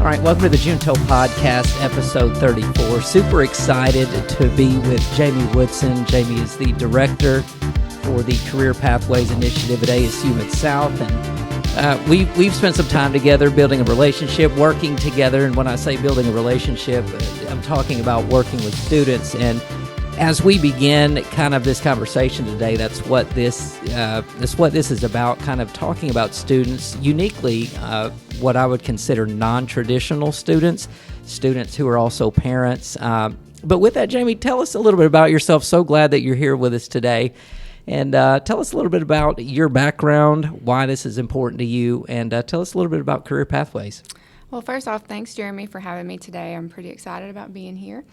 All right, welcome to the Junto Podcast, episode 34. Super excited to be with Jamie Woodson. Jamie is the director for the Career Pathways Initiative at ASU Mid-South, and we've spent some time together building a relationship, working together. And when I say building a relationship, I'm talking about working with students. And as we begin kind of this conversation today, that's what this is about, kind of talking about students, uniquely what I would consider non-traditional students who are also parents. But with that, Jamie, tell us a little bit about yourself. So glad that you're here with us today. And tell us a little bit about your background, why this is important to you, and tell us a little bit about Career Pathways. Well, first off, thanks, Jeremy, for having me today. I'm pretty excited about being here.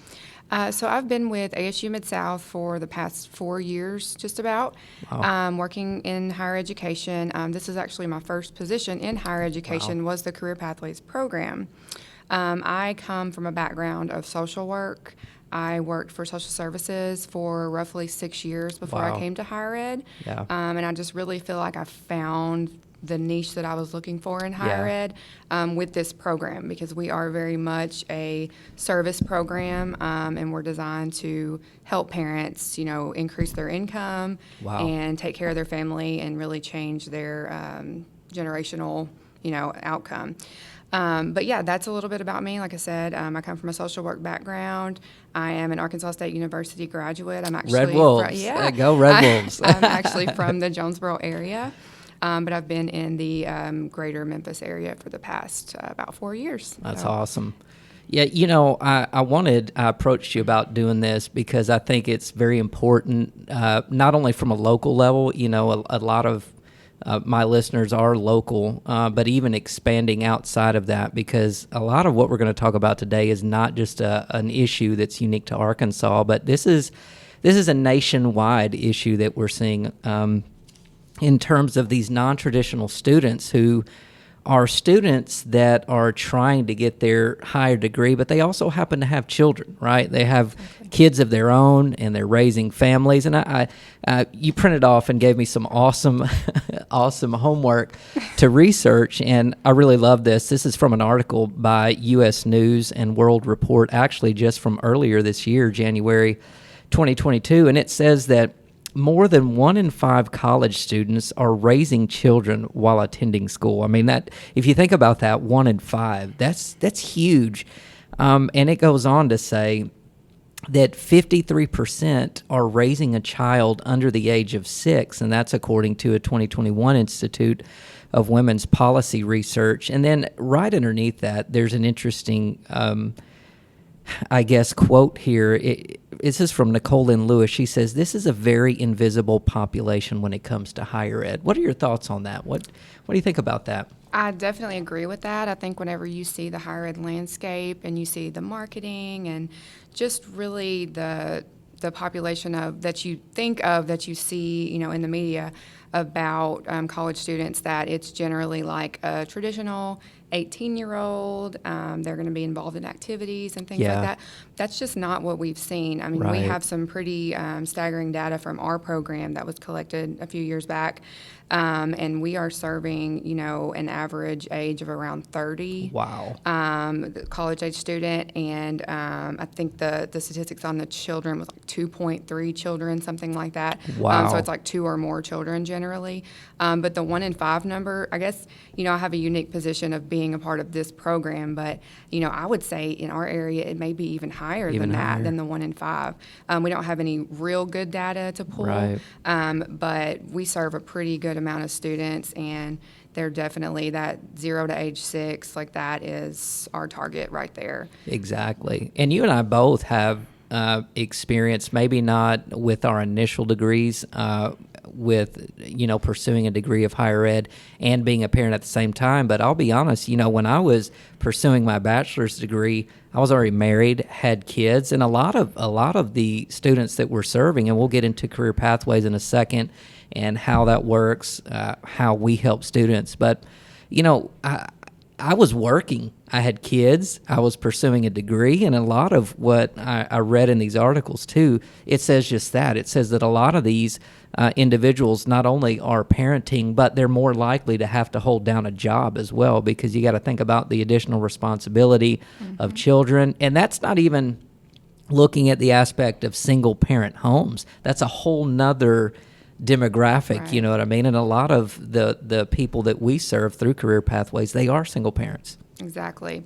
So I've been with ASU Mid-South for the past 4 years, just about, working in higher education. This is actually my first position in higher education, was the Career Pathways program. I come from a background of social work. I worked for social services for roughly 6 years before I came to higher ed. Yeah. And I just really feel like I found the niche that I was looking for in higher ed with this program, because we are very much a service program, and we're designed to help parents, increase their income and take care of their family and really change their generational, outcome. But yeah, that's a little bit about me. Like I said, I come from a social work background. I am an Arkansas State University graduate. I'm actually Red Wolves. Go Red Wolves. I'm actually from the Jonesboro area. But I've been in the greater Memphis area for the past about 4 years. That's awesome. Yeah, I approached you about doing this because I think it's very important, not only from a local level, a lot of my listeners are local, but even expanding outside of that, because a lot of what we're going to talk about today is not just an issue that's unique to Arkansas, but this is a nationwide issue that we're seeing in terms of these non-traditional students who are students that are trying to get their higher degree, but they also happen to have children, right? They have kids of their own, and they're raising families. And you printed off and gave me some awesome homework to research, and I really love this. This is from an article by U.S. News and World Report, actually just from earlier this year, January 2022, and it says that more than 1 in 5 college students are raising children while attending school. I mean, that if you think about that, 1 in 5, that's huge. And it goes on to say that 53% are raising a child under the age of 6, and that's according to a 2021 Institute of Women's Policy Research. And then right underneath that, there's an interesting quote here. This is from Nicole Lynn Lewis. She says, "This is a very invisible population when it comes to higher ed." What are your thoughts on that? What do you think about that? I definitely agree with that. I think whenever you see the higher ed landscape and you see the marketing and just really the population that you think of, that you see, in the media about college students, that it's generally like a traditional 18-year-old, they're going to be involved in activities and things like that. That's just not what we've seen. I mean, we have some pretty staggering data from our program that was collected a few years back, and we are serving, an average age of around 30. Wow. College-age student, and I think the statistics on the children was like 2.3 children, something like that. Wow. So it's like 2 or more children generally. But the 1 in 5 number, I guess, I have a unique position of being a part of this program, but, I would say in our area it may be even higher than the 1 in 5. We don't have any real good data to pull, but we serve a pretty good amount of students, and they're definitely that 0 to age 6, like that is our target right there. Exactly. And you and I both have experience, maybe not with our initial degrees, with, pursuing a degree of higher ed and being a parent at the same time. But I'll be honest, when I was pursuing my bachelor's degree, I was already married, had kids, and a lot of the students that we're serving, and we'll get into Career Pathways in a second and how that works, how we help students. But, I was working. I had kids. I was pursuing a degree. And a lot of what I read in these articles, too, it says just that. It says that a lot of these individuals not only are parenting, but they're more likely to have to hold down a job as well, because you got to think about the additional responsibility of children. And that's not even looking at the aspect of single parent homes. That's a whole nother demographic, Right. you know what I mean? And a lot of the people that we serve through Career Pathways, they are single parents. Exactly.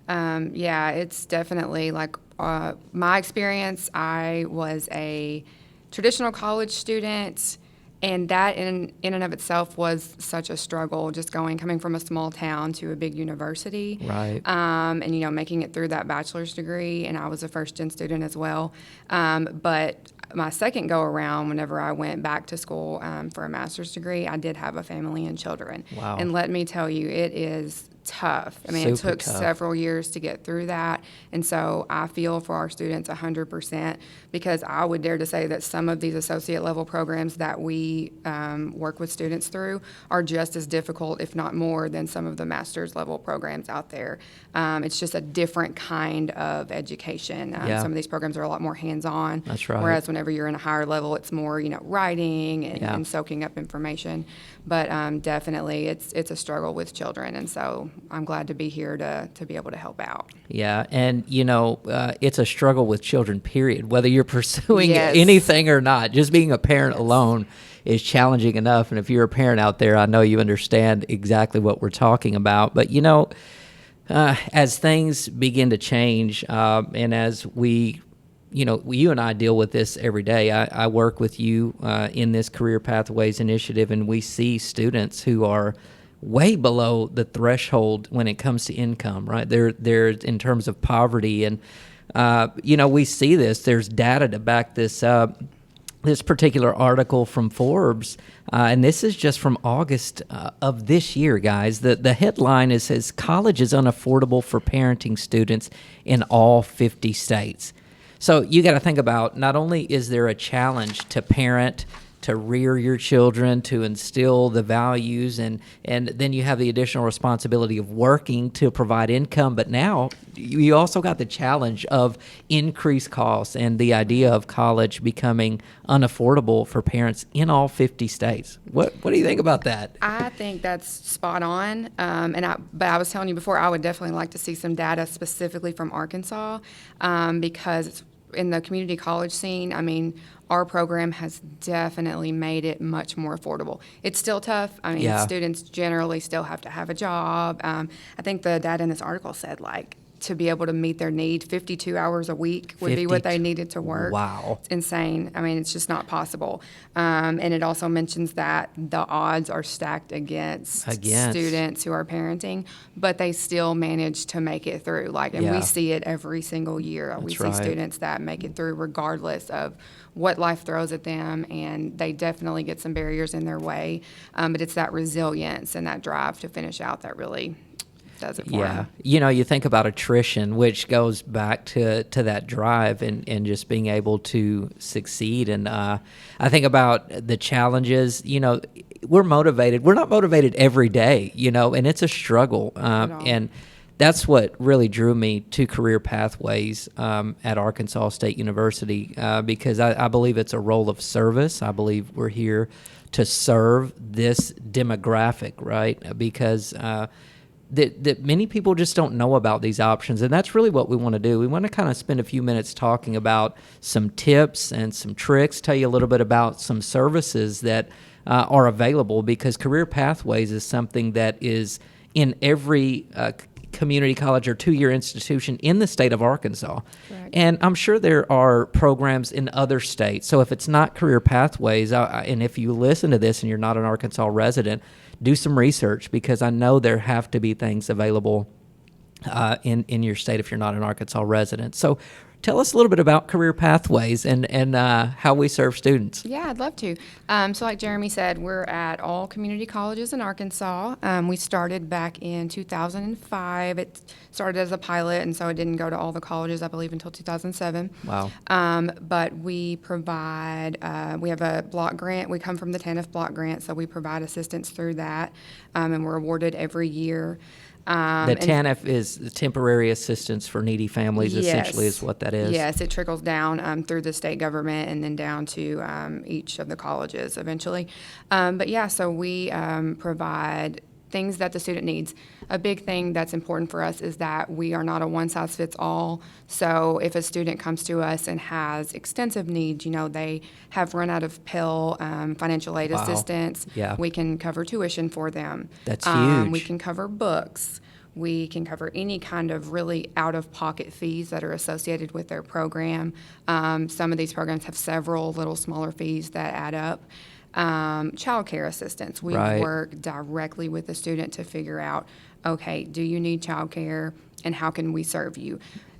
Yeah, it's definitely like my experience. I was a traditional college student, and that in and of itself was such a struggle, just coming from a small town to a big university. Right. And, you know, making it through that bachelor's degree, and I was a first-gen student as well. But my second go-around, whenever I went back to school for a master's degree, I did have a family and children. Wow. And let me tell you, it is tough. I mean, it Super took tough. several years to get through that. And so I feel for our students 100%, because I would dare to say that some of these associate level programs that we work with students through are just as difficult, if not more, than some of the master's level programs out there. It's just a different kind of education. Yeah. Some of these programs are a lot more hands-on. That's right. Whereas whenever you're in a higher level, it's more, you know, writing and, Yeah. and soaking up information. But definitely, it's a struggle with children, and so I'm glad to be here to be able to help out. Yeah, and you know, it's a struggle with children, period. Whether you're pursuing Yes. anything or not, just being a parent alone is challenging enough. And if you're a parent out there, I know you understand exactly what we're talking about. But you know, as things begin to change, and as we, you know, you and I deal with this every day. I work with you in this Career Pathways initiative, and we see students who are way below the threshold when it comes to income, right? They're in terms of poverty, and you know, we see this. There's data to back this up. This particular article from Forbes, and this is just from August of this year, guys. The headline says college is unaffordable for parenting students in all 50 states. So you got to think about, not only is there a challenge to parent, to rear your children, to instill the values, and then you have the additional responsibility of working to provide income, but now you also got the challenge of increased costs and the idea of college becoming unaffordable for parents in all 50 states. What do you think about that? I think that's spot on. But I was telling you before, I would definitely like to see some data specifically from Arkansas, because in the community college scene, I mean, our program has definitely made it much more affordable. It's still tough. I mean, Yeah. students generally still have to have a job. I think the data in this article said, like, to be able to meet their need, 52 hours a week would be what they 52. needed to work. Wow. It's insane. I mean, it's just not possible. And it also mentions that the odds are stacked against students who are parenting, but they still manage to make it through. And Yeah. we see it every single year. We That's see right. students that make it through regardless of what life throws at them, and they definitely get some barriers in their way. But it's that resilience and that drive to finish out that really does it for them. You know, you think about attrition, which goes back to that drive and just being able to succeed. And I think about the challenges. You know, we're motivated. We're not motivated every day, you know, and it's a struggle. And that's what really drew me to Career Pathways at Arkansas State University, because I believe it's a role of service. I believe we're here to serve this demographic, right? Because that many people just don't know about these options, and that's really what we want to do. We want to kind of spend a few minutes talking about some tips and some tricks, tell you a little bit about some services that are available, because Career Pathways is something that is in every community college or two-year institution in the state of Arkansas. Correct. And I'm sure there are programs in other states. So if it's not Career Pathways, and if you listen to this and you're not an Arkansas resident, do some research, because I know there have to be things available in your state if you're not an Arkansas resident. So tell us a little bit about Career Pathways and how we serve students. Yeah, I'd love to. So like Jeremy said, we're at all community colleges in Arkansas. We started back in 2005. It started as a pilot, and so it didn't go to all the colleges, I believe, until 2007. Wow. But we provide, we have a block grant. We come from the TANF block grant, so we provide assistance through that, and we're awarded every year. The TANF is the temporary assistance for needy families, essentially, is what that is. Yes, it trickles down through the state government and then down to each of the colleges eventually. But yeah, so we provide things that the student needs. A big thing that's important for us is that we are not a one-size-fits-all. So if a student comes to us and has extensive needs, they have run out of Pell financial aid assistance, we can cover tuition for them. That's huge. We can cover books. We can cover any kind of really out-of-pocket fees that are associated with their program. Some of these programs have several little smaller fees that add up. Child care assistance. We work directly with the student to figure out, okay, do you need child care and how can we serve you?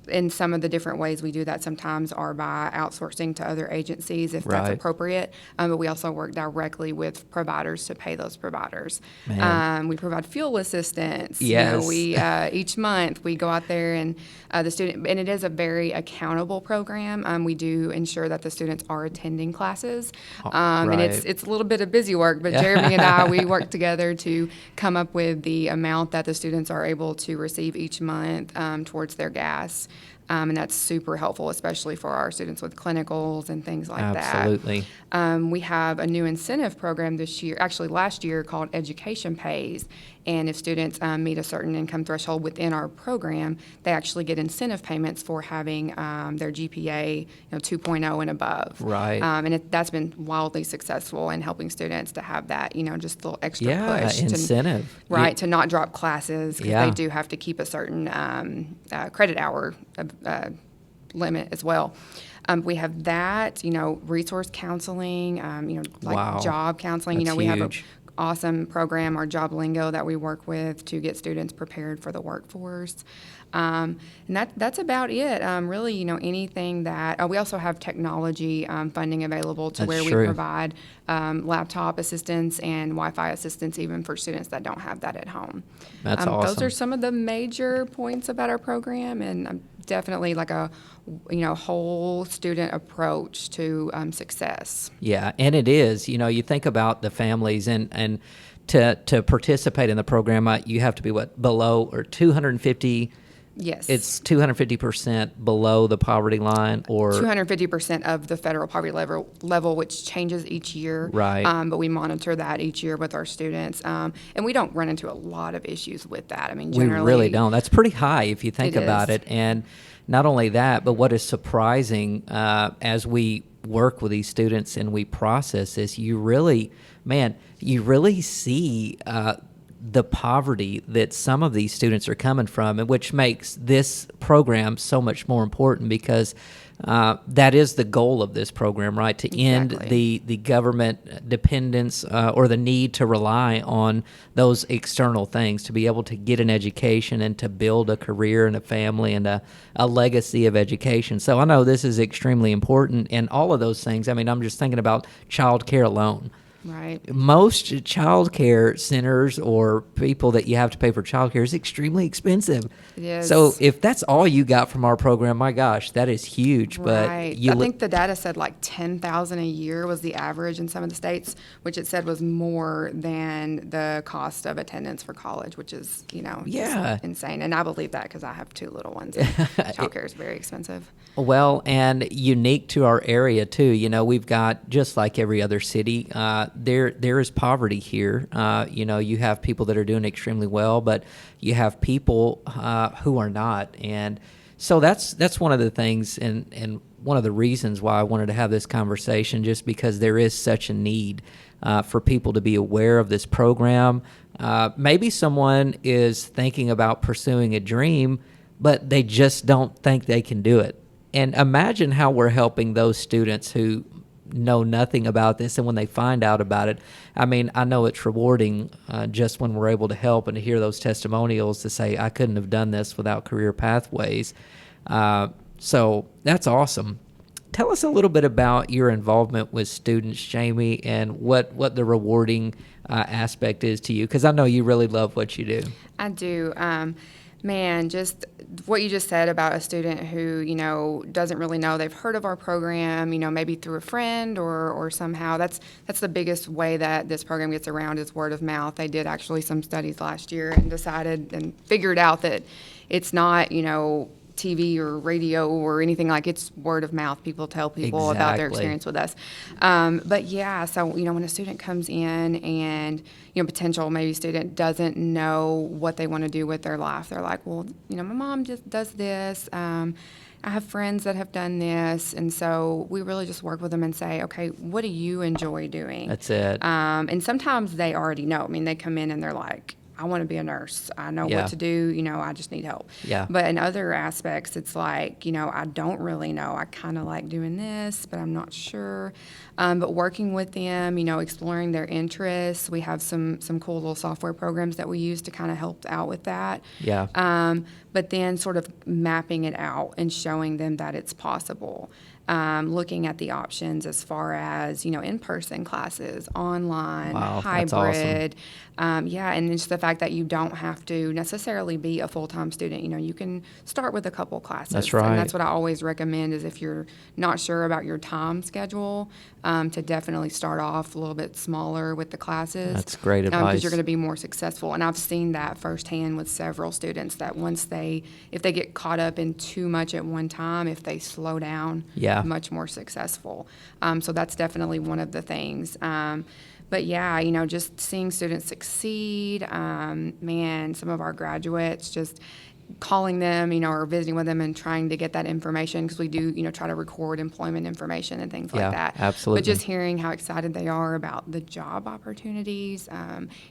And some of the different ways we do that sometimes are by outsourcing to other agencies if that's appropriate. But we also work directly with providers to pay those providers. We provide fuel assistance. Yes. We each month we go out there and the student, and it is a very accountable program. We do ensure that the students are attending classes. And it's a little bit of busy work, but Jeremy and I, we work together to come up with the amount that the students are able to receive each month towards their gas. And that's super helpful, especially for our students with clinicals and things like that. Absolutely. We have a new incentive program this year, actually last year, called Education Pays. And if students meet a certain income threshold within our program, they actually get incentive payments for having their GPA 2.0 and above. Right. And that's been wildly successful in helping students to have that, just a little extra push. Incentive. To not drop classes because they do have to keep a certain credit hour limit as well. We have that, resource counseling, job counseling. That's we have an huge. awesome program, our Job Lingo, that we work with to get students prepared for the workforce. And that's about it. Really, anything that we also have technology funding available to where we provide laptop assistance and Wi-Fi assistance even for students that don't have that at home. That's awesome. Those are some of the major points about our program, and definitely like a whole student approach to success. Yeah, and it is. You think about the families and to participate in the program, you have to be below or 250. Yes. It's 250% below the poverty line, or 250% of the federal poverty level, which changes each year. Right. But we monitor that each year with our students, and we don't run into a lot of issues with that. I mean, generally, we really don't. That's pretty high if you think about is. it. And not only that, but what is surprising as we work with these students and we process this, you really see the poverty that some of these students are coming from, and which makes this program so much more important because that is the goal of this program, right? To end the government dependence or the need to rely on those external things, to be able to get an education and to build a career and a family and a legacy of education. So I know this is extremely important, and all of those things. I mean, I'm just thinking about child care alone. Right. Most child care centers or people that you have to pay for child care is extremely expensive. It is. So if that's all you got from our program, my gosh, that is huge. But right. I think the data said like $10,000 a year was the average in some of the states, which it said was more than the cost of attendance for college, which is, just insane. And I believe that because I have two little ones. Child care is very expensive. Well, and unique to our area too. We've got, just like every other city, there is poverty here. You have people that are doing extremely well, but you have people who are not. And so that's one of the things and one of the reasons why I wanted to have this conversation, just because there is such a need for people to be aware of this program. Maybe someone is thinking about pursuing a dream, but they just don't think they can do it. And imagine how we're helping those students who know nothing about this, and when they find out about it, I mean, I know it's rewarding just when we're able to help and to hear those testimonials to say, I couldn't have done this without career pathways. So that's awesome. Tell us a little bit about your involvement with students, Jamie, and what the rewarding aspect is to you, because I know you really love what you do. I do. Man, just what you just said about a student who, doesn't really know. They've heard of our program, maybe through a friend or somehow. That's the biggest way that this program gets around is word of mouth. They did actually some studies last year and decided and figured out that it's not, TV or radio or anything like it's word of mouth. People tell people about their Exactly. experience with us. But yeah, so, when a student comes in and, potential maybe student doesn't know what they want to do with their life. They're like, well, my mom just does this. I have friends that have done this. And so we really just work with them and say, okay, what do you enjoy doing? That's it. And sometimes they already know. I mean, they come in and they're like, I want to be a nurse. I know Yeah. what to do. I just need help. Yeah. But in other aspects, it's like, I don't really know. I kind of like doing this, but I'm not sure. But working with them, exploring their interests. We have some cool little software programs that we use to kind of help out with that. Yeah. But then sort of mapping it out and showing them that it's possible. Looking at the options as far as, in-person classes, online, Wow, that's awesome. hybrid. And just the fact that you don't have to necessarily be a full-time student. You can start with a couple classes. That's right. And that's what I always recommend is if you're not sure about your time schedule, to definitely start off a little bit smaller with the classes. That's great advice. Because you're going to be more successful. And I've seen that firsthand with several students that if they get caught up in too much at one time, if they slow down, Yeah. much more successful. So that's definitely one of the things. But yeah, just seeing students succeed, some of our graduates just calling them, or visiting with them and trying to get that information because we do, try to record employment information and things Yeah, like that. absolutely. But just hearing how excited they are about the job opportunities,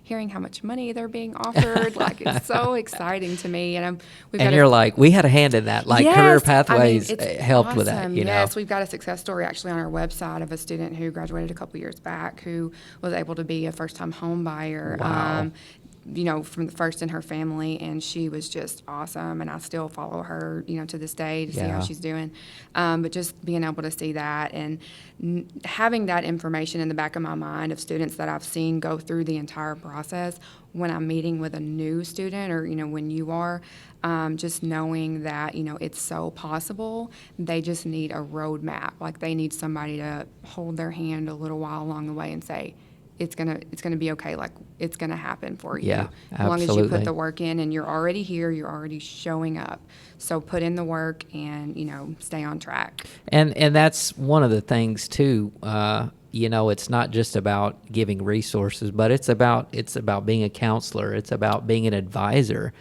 hearing how much money they're being offered, like it's so exciting to me. And you're like, we had a hand in that. Like Career Yes, Pathways it's helped with that. awesome. You know. Yes, we've got a success story actually on our website of a student who graduated a couple years back who was able to be a first-time home buyer. Wow. From the first in her family, and she was just awesome. And I still follow her, to this day to see Yeah. how she's doing. But just being able to see that and having that information in the back of my mind of students that I've seen go through the entire process when I'm meeting with a new student or, when you are, just knowing that, it's so possible. They just need a roadmap. Like they need somebody to hold their hand a little while along the way and say, it's gonna be okay. Like it's gonna happen for you. Yeah, As long as you absolutely. put the work in and you're already here, you're already showing up. So put in the work and stay on track. And that's one of the things too. It's not just about giving resources, but it's about being a counselor. It's about being an advisor,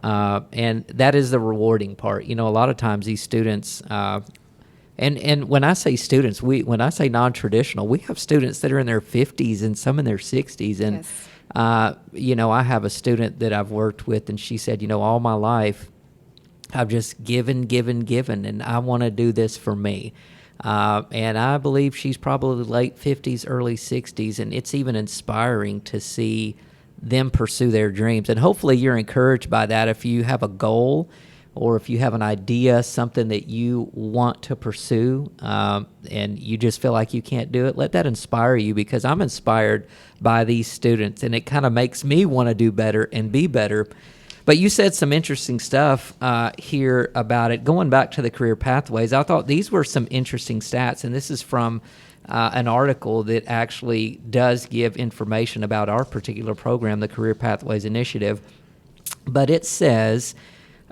and that is the rewarding part. A lot of times these students. And when I say students, when I say non-traditional, we have students that are in their 50s and some in their 60s. And, Yes. I have a student that I've worked with, and she said, all my life, I've just given, and I want to do this for me. And I believe she's probably late 50s, early 60s, and it's even inspiring to see them pursue their dreams. And hopefully you're encouraged by that if you have a goal or if you have an idea, something that you want to pursue, and you just feel like you can't do it, let that inspire you, because I'm inspired by these students, and it kind of makes me want to do better and be better. But you said some interesting stuff here about it. Going back to the career pathways, I thought these were some interesting stats, and this is from an article that actually does give information about our particular program, the Career Pathways Initiative. But it says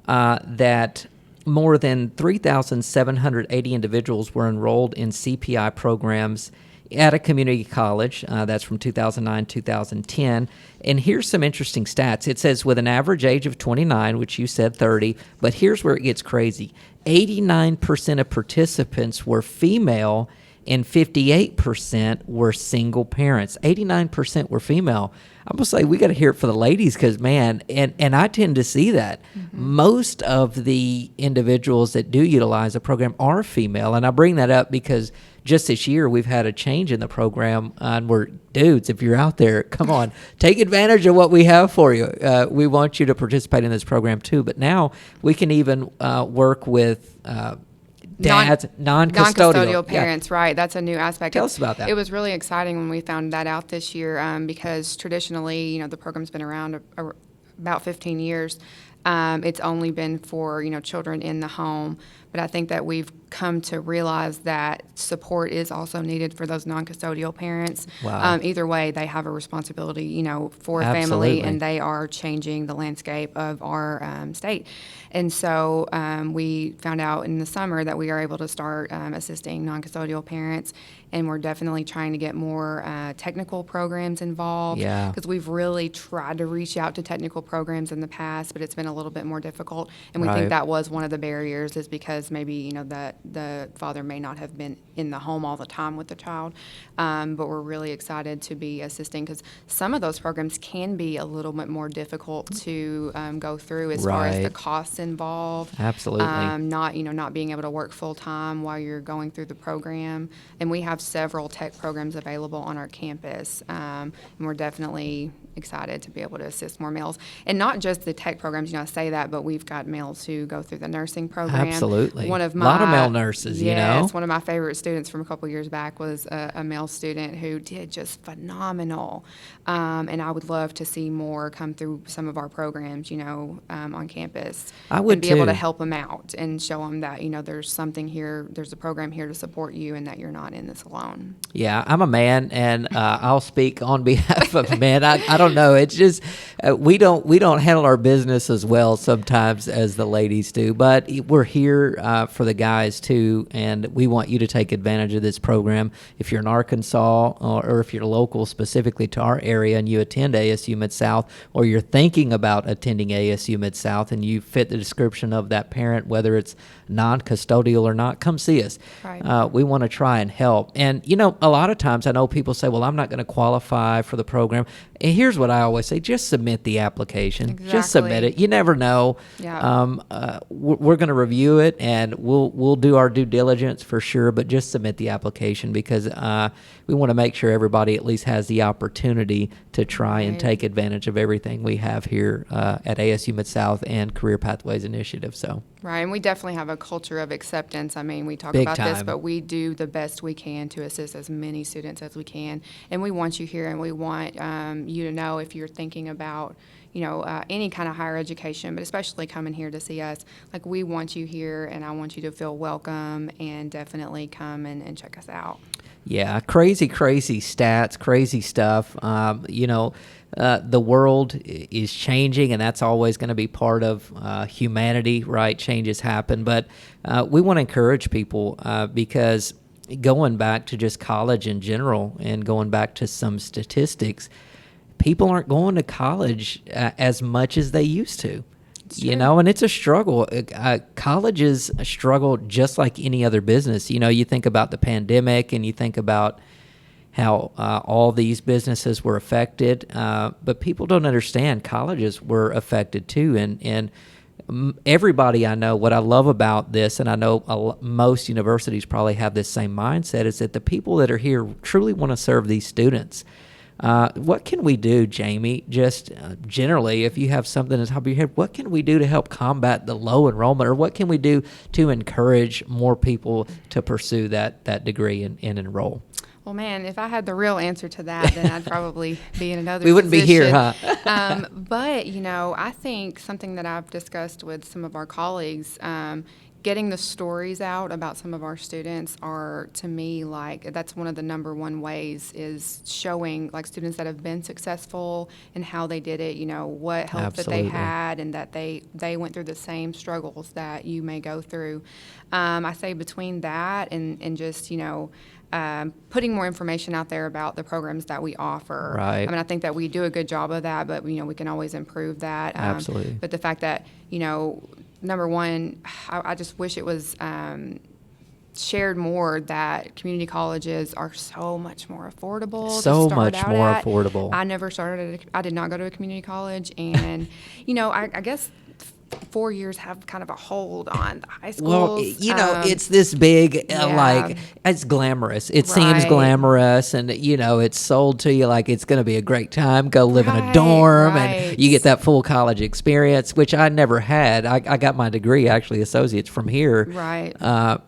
that more than 3,780 individuals were enrolled in CPI programs at a community college. That's from 2009-2010. And here's some interesting stats. It says with an average age of 29, which you said 30, but here's where it gets crazy. 89% of participants were female and 58% were single parents. 89% were female. I'm going to say we got to hear it for the ladies because, man, and I tend to see that. Mm-hmm. Most of the individuals that do utilize the program are female. And I bring that up because just this year we've had a change in the program. And we're, dudes, if you're out there, come on, take advantage of what we have for you. We want you to participate in this program too. But now we can even work with dads, non-custodial parents, right? That's a new aspect. Tell us about that. It was really exciting when we found that out this year because traditionally, the program's been around about 15 years. It's only been for, children in the home. But I think that we've come to realize that support is also needed for those non-custodial parents. Wow. Either way, they have a responsibility, for a Absolutely. family, and they are changing the landscape of our state. And so we found out in the summer that we are able to start assisting non-custodial parents, and we're definitely trying to get more technical programs involved. Yeah. Because we've really tried to reach out to technical programs in the past, but it's been a little bit more difficult. And we Right. think that was one of the barriers, is because maybe, that the father may not have been in the home all the time with the child. But we're really excited to be assisting, because some of those programs can be a little bit more difficult to go through as far as the Right. costs involved. Absolutely. Not being able to work full time while you're going through the program. And we have several tech programs available on our campus, and we're definitely excited to be able to assist more males. And not just the tech programs, I say that, but we've got males who go through the nursing program. Absolutely. One of A my, lot of male nurses, yes, one of my favorite students from a couple years back was a male student who did just phenomenal. And I would love to see more come through some of our programs, on campus. I would and be able to too. help them out and show them that, there's something here, there's a program here to support you, and that you're not in this alone. Yeah, I'm a man, and I'll speak on behalf of men. I don't know. It's just we don't handle our business as well sometimes as the ladies do. But we're here for the guys too, and we want you to take advantage of this program. If you're in Arkansas, or if you're local specifically to our area and you attend ASU Mid-South, or you're thinking about attending ASU Mid-South and you fit the description of that parent, whether it's non-custodial or not, come see us. Right. We want to try and help. And, a lot of times I know people say, well, I'm not going to qualify for the program. And here's what I always say: just submit the application. Exactly. Just submit it. You never know. Yeah. We're going to review it, and we'll do our due diligence for sure. But just submit the application, because we want to make sure everybody at least has the opportunity to try and Right. take advantage of everything we have here at ASU Mid-South and Career Pathways Initiative. So. Right, and we definitely have a culture of acceptance. I mean, we talk Big about this, time. but we do the best we can to assist as many students as we can. And we want you here, and we want you to know, if you're thinking about, any kind of higher education, but especially coming here to see us, like, we want you here, and I want you to feel welcome, and definitely come and check us out. Yeah, crazy stats, crazy stuff. The world is changing, and that's always going to be part of humanity, right? Changes happen. But we want to encourage people because going back to just college in general and going back to some statistics, people aren't going to college as much as they used to. And it's a struggle. College is a struggle just like any other business. You think about the pandemic, and you think about how all these businesses were affected, but people don't understand colleges were affected too. And everybody I know, what I love about this, and I know most universities probably have this same mindset, is that the people that are here truly want to serve these students. What can we do, Jamie, just generally, if you have something on top of your head, what can we do to help combat the low enrollment, or what can we do to encourage more people to pursue that degree and enroll? Well, man, if I had the real answer to that, then I'd probably be in another We wouldn't be here, position. huh? But, I think something that I've discussed with some of our colleagues, getting the stories out about some of our students are, to me, like, that's one of the number one ways, is showing, like, students that have been successful and how they did it, what help that they Absolutely. had, and that they went through the same struggles that you may go through. I say between that and just, putting more information out there about the programs that we offer. Right. I mean, I think that we do a good job of that, but, we can always improve that. Absolutely. But the fact that, number one, I just wish it was shared more that community colleges are so much more affordable. So to start much out more at. affordable. I never started I did not go to a community college, and I guess 4 years have kind of a hold on the high Well, schools. it's this big, yeah. like, it's glamorous. It seems Right. glamorous, and, it's sold to you like it's going to be a great time. Go live in a Right, dorm, right. and you get that full college experience, which I never had. I got my degree, actually, associates from here. Right.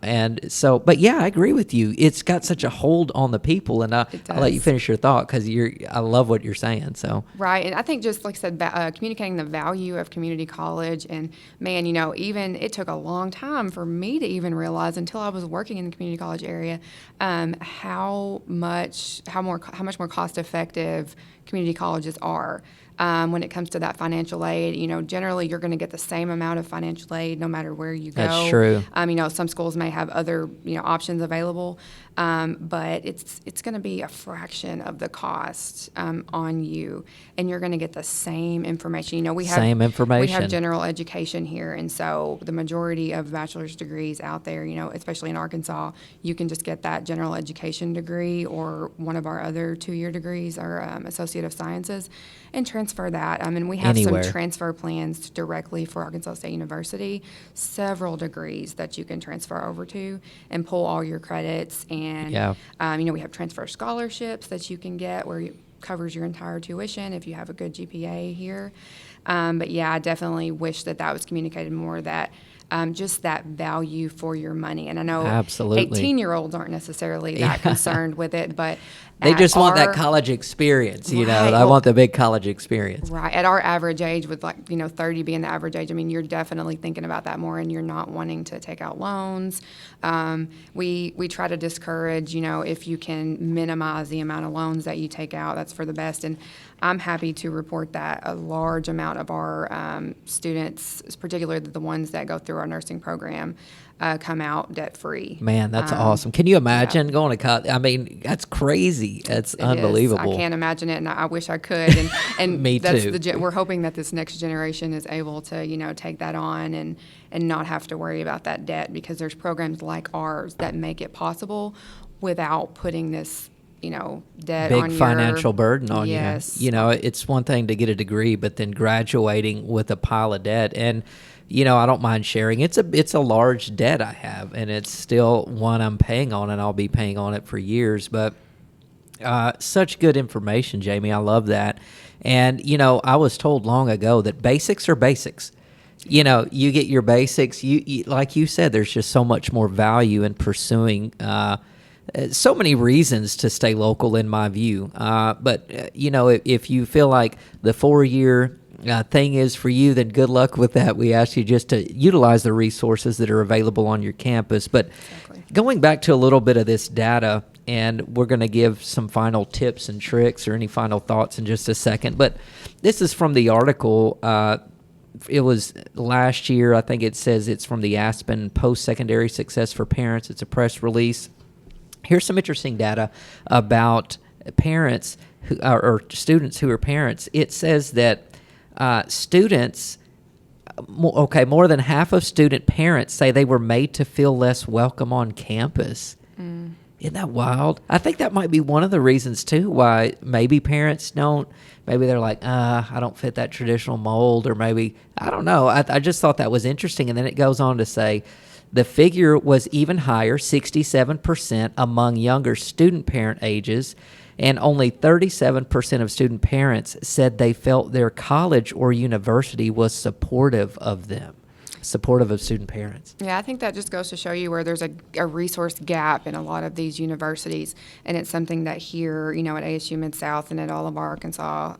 And so, but yeah, I agree with you. It's got such a hold on the people, and I'll let you does. finish your thought because I love what you're saying. So, Right. And I think just like I said, communicating the value of community college. And man, even it took a long time for me to even realize until I was working in the community college area how much more cost effective community colleges are. When it comes to that financial aid, generally you're going to get the same amount of financial aid no matter where you go. That's true. Some schools may have other, options available, but it's going to be a fraction of the cost on you, and you're going to get the same information. We have Same information. We have general education here, and so the majority of bachelor's degrees out there, especially in Arkansas, you can just get that general education degree or one of our other 2-year degrees, our Associate of Sciences, and transfer that. And we have Anywhere. some transfer plans directly for Arkansas State University, several degrees that you can transfer over to and pull all your credits. And, we have transfer scholarships that you can get where it covers your entire tuition if you have a good GPA here. But yeah, I definitely wish that was communicated more, that just that value for your money. And I know Absolutely. 18-year-olds aren't necessarily that concerned with it, but they just want that college experience, Right. I want the big college experience. Right. At our average age, with 30 being the average age, you're definitely thinking about that more, and you're not wanting to take out loans. We try to discourage, if you can minimize the amount of loans that you take out, that's for the best. And I'm happy to report that a large amount of our students, particularly the ones that go through our nursing program, come out debt-free. Man, that's awesome. Can you imagine going to college? That's crazy. That's unbelievable. I can't imagine it, and I wish I could. And Me that's too. We're hoping that this next generation is able to, take that on and not have to worry about that debt, because there's programs like ours that make it possible without putting this, debt on Big financial burden on Yes. you. It's one thing to get a degree, but then graduating with a pile of debt. And I don't mind sharing. It's a large debt I have, and it's still one I'm paying on, and I'll be paying on it for years. But such good information, Jamie. I love that. And I was told long ago that basics are basics. You get your basics. You like you said, there's just so much more value in pursuing. So many reasons to stay local, in my view. But if you feel like the 4-year thing is for you, then good luck with that. We ask you just to utilize the resources that are available on your campus. But going back to a little bit of this data, and we're going to give some final tips and tricks or any final thoughts in just a second. But this is from the article. It was last year. I think it says it's from the Aspen Post-Secondary Success for Parents. It's a press release. Here's some interesting data about parents or students who are parents. It says that students, more than half of student parents say they were made to feel less welcome on campus. Isn't that wild? I think that might be one of the reasons, too, why maybe parents don't. Maybe they're like, I don't fit that traditional mold, or maybe, I don't know. I just thought that was interesting. And then it goes on to say, the figure was even higher, 67% among younger student parent ages, and only 37% of student parents said they felt their college or university was supportive of them, supportive of student parents. Yeah, I think that just goes to show you where there's a resource gap in a lot of these universities, and it's something that here, at ASU Mid-South and at all of our Arkansas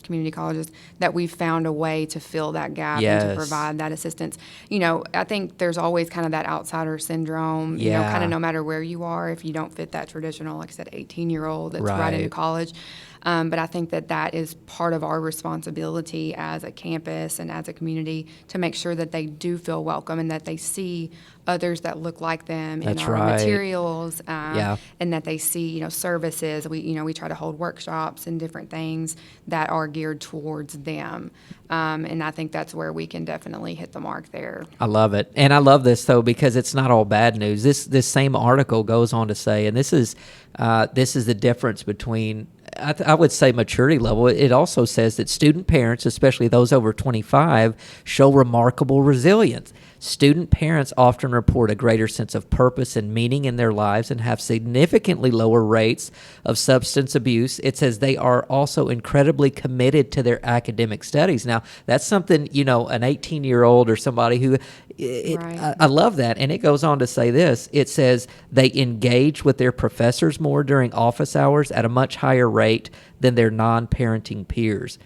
community colleges, that we've found a way to fill that gap and to provide that assistance. I think there's always kind of that outsider syndrome, kind of no matter where you are, if you don't fit that traditional, like I said, 18-year-old that's right into college. But I think that is part of our responsibility as a campus and as a community to make sure that they do feel welcome and that they see others that look like them in our materials, and that they see, services. We try to hold workshops and different things that are geared towards them. And I think that's where we can definitely hit the mark there. I love it. And I love this, though, because it's not all bad news. This same article goes on to say, and this is the difference between I would say maturity level. It also says that student parents, especially those over 25, show remarkable resilience. Student parents often report a greater sense of purpose and meaning in their lives and have significantly lower rates of substance abuse. It says they are also incredibly committed to their academic studies. Now, that's something, an 18-year-old or somebody who, Right. I love that. And it goes on to say this. It says they engage with their professors more during office hours at a much higher rate than their non-parenting peers.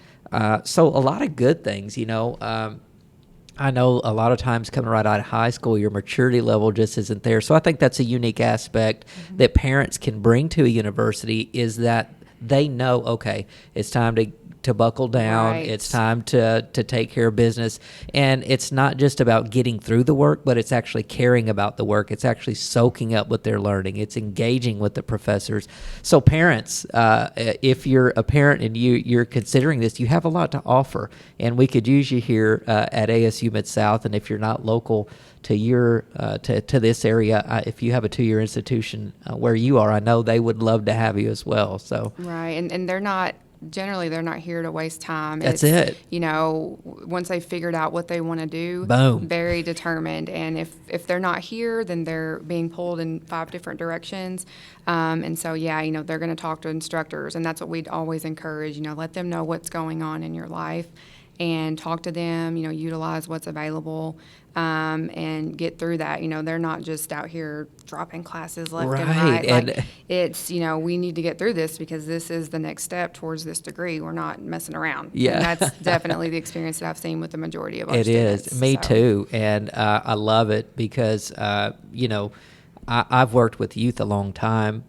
So a lot of good things, I know a lot of times coming right out of high school, your maturity level just isn't there. So I think that's a unique aspect that parents can bring to a university, is that they know, okay, it's time to buckle down. Right. It's time to take care of business. And it's not just about getting through the work, but it's actually caring about the work. It's actually soaking up what they're learning. It's engaging with the professors. So parents, if you're a parent and you're considering this, you have a lot to offer. And we could use you here at ASU Mid-South. And if you're not local to your to this area, if you have a 2-year institution where you are, I know they would love to have you as well. So Right. And they're not here to waste time. That's it. Once they've figured out what they want to do, Boom. very determined. And if they're not here, then they're being pulled in 5 different directions. And so, they're going to talk to instructors. And that's what we'd always encourage, let them know what's going on in your life and talk to them, utilize what's available, and get through that. They're not just out here dropping classes left and right. And It's, we need to get through this because this is the next step towards this degree. We're not messing around. Yeah. And that's definitely the experience that I've seen with the majority of our It students. is. Me too. And I love it because, I've worked with youth a long time,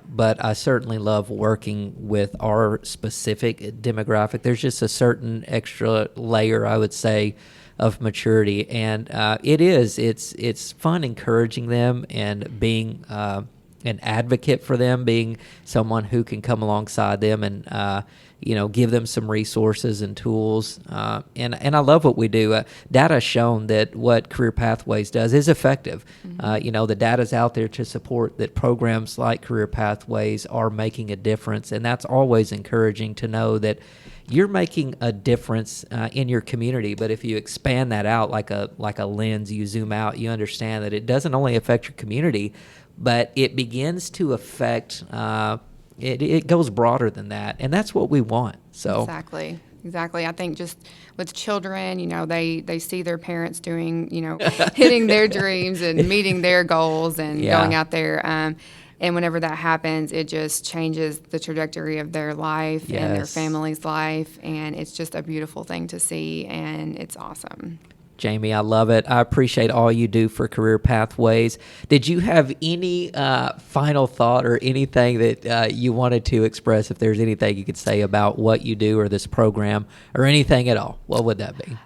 but I certainly love working with our specific demographic. There's just a certain extra layer, I would say, of maturity, and it's fun encouraging them and being an advocate for them, being someone who can come alongside them and give them some resources and tools. And I love what we do. Data has shown that what Career Pathways does is effective. The data's out there to support that programs like Career Pathways are making a difference, and that's always encouraging to know that you're making a difference in your community. But if you expand that out like a lens, you zoom out, you understand that it doesn't only affect your community, but it begins to affect it goes broader than that, and that's what we want. So Exactly. I think just with children, they see their parents doing, hitting their dreams and meeting their goals and going out there. And whenever that happens, it just changes the trajectory of their life and their family's life. And it's just a beautiful thing to see, and it's awesome. Jamie, I love it. I appreciate all you do for Career Pathways. Did you have any final thought or anything that you wanted to express? If there's anything you could say about what you do or this program or anything at all, what would that be?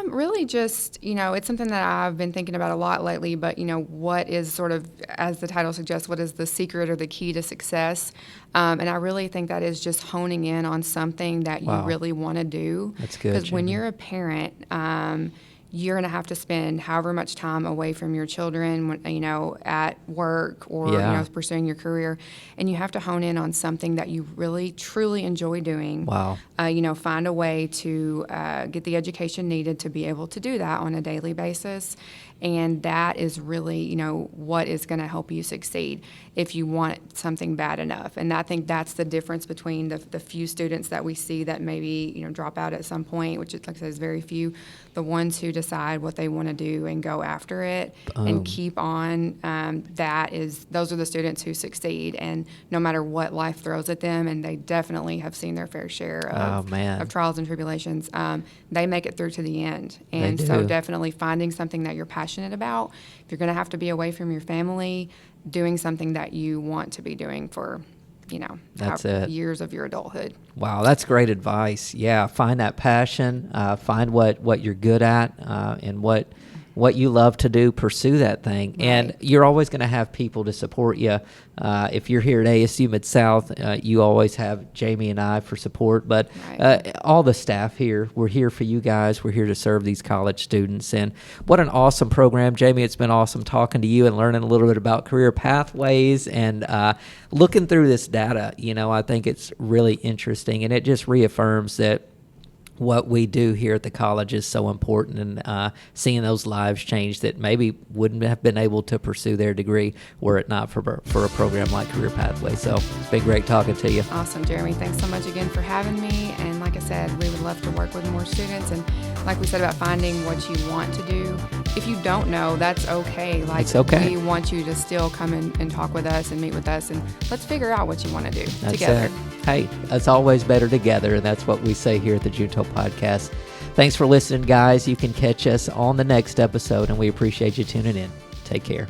Really just, it's something that I've been thinking about a lot lately, but, what is sort of, as the title suggests, what is the secret or the key to success? And I really think that is just honing in on something that you really want to do. That's good. Because when you're a parent, you're going to have to spend however much time away from your children, at work or, pursuing your career. And you have to hone in on something that you really, truly enjoy doing. Wow. Find a way to get the education needed to be able to do that on a daily basis. And that is really, what is going to help you succeed if you want something bad enough. And I think that's the difference between the few students that we see that maybe, drop out at some point, which, like I said, is very few. The ones who decide what they want to do and go after it and keep on, those are the students who succeed. And no matter what life throws at them, and they definitely have seen their fair share of trials and tribulations, they make it through to the end. And so definitely finding something that you're passionate about. If you're going to have to be away from your family, doing something that you want to be doing for, That's it. years of your adulthood. Wow, that's great advice. Yeah, find that passion, find what you're good at, and what what you love to do, pursue that thing. Right. And you're always going to have people to support you. If you're here at ASU Mid-South, you always have Jamie and I for support. But Right. all the staff here, we're here for you guys. We're here to serve these college students. And what an awesome program. Jamie, it's been awesome talking to you and learning a little bit about career pathways and looking through this data. I think it's really interesting, and it just reaffirms that what we do here at the college is so important, and seeing those lives change that maybe wouldn't have been able to pursue their degree were it not for a program like Career Pathway. So it's been great talking to you. Awesome, Jeremy. Thanks so much again for having me. And like I said, we would love to work with more students. And like we said about finding what you want to do, if you don't know, that's okay. It's okay. We want you to still come and talk with us and meet with us, and let's figure out what you want to do That's together. it. Hey, it's always better together, and that's what we say here at the Junto Podcast. Thanks for listening, guys. You can catch us on the next episode, and we appreciate you tuning in. Take care.